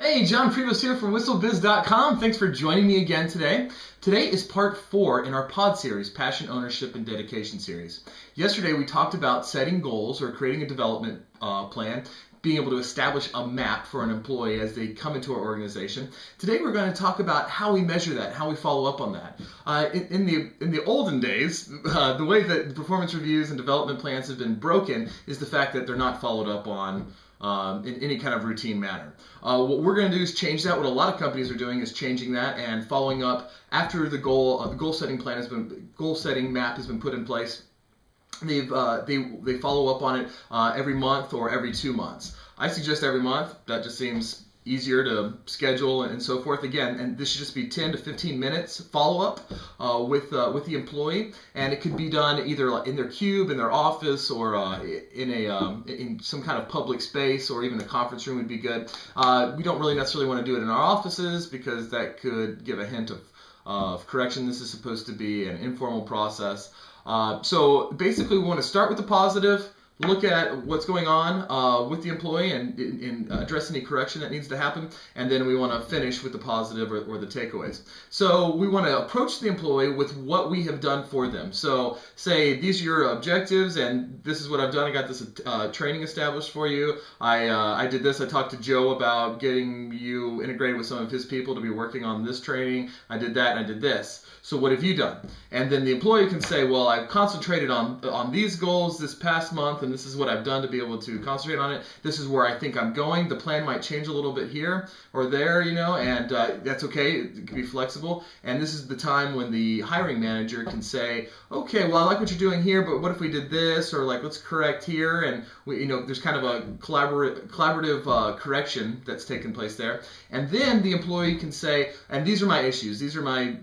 Hey, John Prevos here from WhistleBiz.com. Thanks for joining me again today. Today is part 4 in our pod series, Passion, Ownership, and Dedication series. Yesterday we talked about setting goals or creating a development plan, being able to establish a map for an employee as they come into our organization. Today we're going to talk about how we measure that, how we follow up on that. In the olden days, the way that performance reviews and development plans have been broken is the fact that they're not followed up on in any kind of routine manner. What we're going to do is change that. What a lot of companies are doing is changing that and following up after the goal setting plan has been, goal setting map has been put in place. They follow up on it every month or every 2 months. I suggest every month. That just seems easier to schedule and so forth. Again, and this should just be 10 to 15 minutes follow up with the employee, and it could be done either in their cube, in their office, or in some kind of public space, or even a conference room would be good. We don't really necessarily want to do it in our offices because that could give a hint of correction. This is supposed to be an informal process. So basically, we want to start with the positive. Look at what's going on with the employee and address any correction that needs to happen, and then we want to finish with the positive or the takeaways. So we want to approach the employee with what we have done for them. So say, these are your objectives, and this is what I've done. I got this training established for you. I did this. I talked to Joe about getting you integrated with some of his people to be working on this training. I did that, and I did this. So what have you done? And then the employee can say, well, I've concentrated on these goals this past month, and this is what I've done to be able to concentrate on it. This is where I think I'm going. The plan might change a little bit here or there, and that's okay. It can be flexible. And this is the time when the hiring manager can say, okay, well, I like what you're doing here, but what if we did this? Or like, let's correct here. And there's kind of a collaborative correction that's taken place there. And then the employee can say, and these are my issues. These are my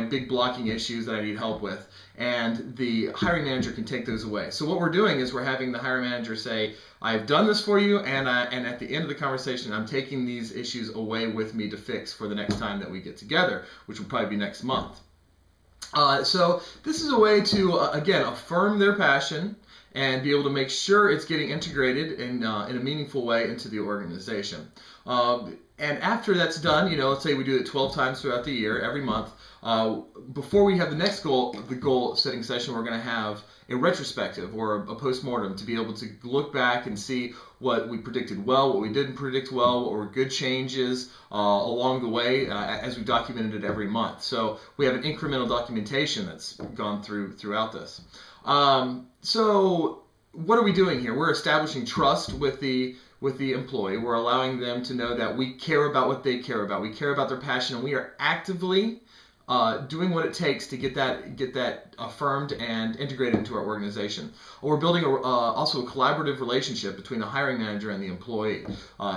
big blocking issues that I need help with. And the hiring manager can take those away. So what we're doing is we're having the hiring manager say, I've done this for you, and at the end of the conversation, I'm taking these issues away with me to fix for the next time that we get together, which will probably be next month. So this is a way to, again, affirm their passion and be able to make sure it's getting integrated in a meaningful way into the organization. And after that's done, let's say we do it 12 times throughout the year, every month. Before we have the next goal, the goal setting session, we're going to have a retrospective or a post-mortem to be able to look back and see what we predicted well, what we didn't predict well, what were good changes along the way as we documented it every month. So we have an incremental documentation that's gone throughout this. So what are we doing here? We're establishing trust with the employee. We're allowing them to know that we care about what they care about. We care about their passion, and we are actively doing what it takes to get that affirmed and integrated into our organization. We're building also a collaborative relationship between the hiring manager and the employee,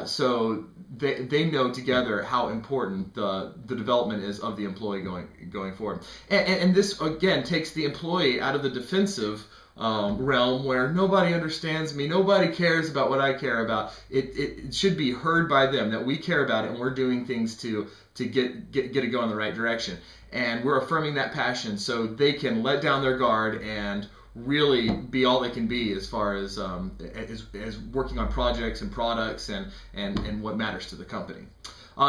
so they know together how important the development is of the employee going forward. And this again takes the employee out of the defensive realm where nobody understands me, nobody cares about what I care about. It should be heard by them that we care about it, and we're doing things to get it going in the right direction. And we're affirming that passion so they can let down their guard and really be all they can be as far as working on projects and products and what matters to the company.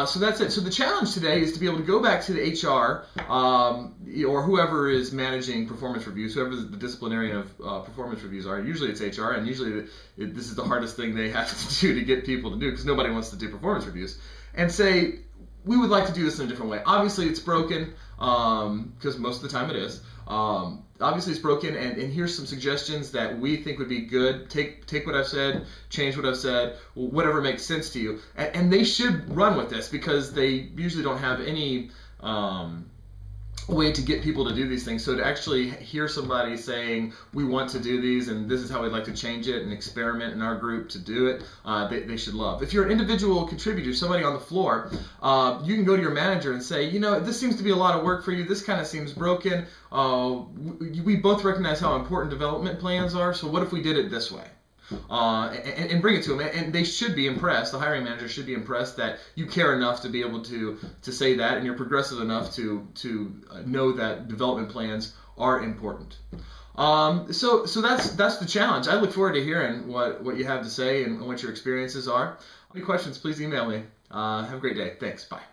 So that's it. So the challenge today is to be able to go back to the HR or whoever is managing performance reviews, whoever the disciplinarian of performance reviews are. Usually it's HR, and usually this is the hardest thing they have to do to get people to do, because nobody wants to do performance reviews, and say, we would like to do this in a different way. Obviously it's broken, because most of the time it is. Obviously it's broken, and here's some suggestions that we think would be good. Take what I've said, change what I've said, whatever makes sense to you. And they should run with this, because they usually don't have any way to get people to do these things. So to actually hear somebody saying, we want to do these, and this is how we'd like to change it, and experiment in our group to do it, they should love. If you're an individual contributor, somebody on the floor, you can go to your manager and say, this seems to be a lot of work for you. This kind of seems broken. We both recognize how important development plans are, so what if we did it this way? And bring it to them, and they should be impressed. The hiring manager should be impressed that you care enough to be able to say that, and you're progressive enough to know that development plans are important. So that's the challenge. I look forward to hearing what you have to say and what your experiences are. Any questions, please email me. Have a great day. Thanks. Bye.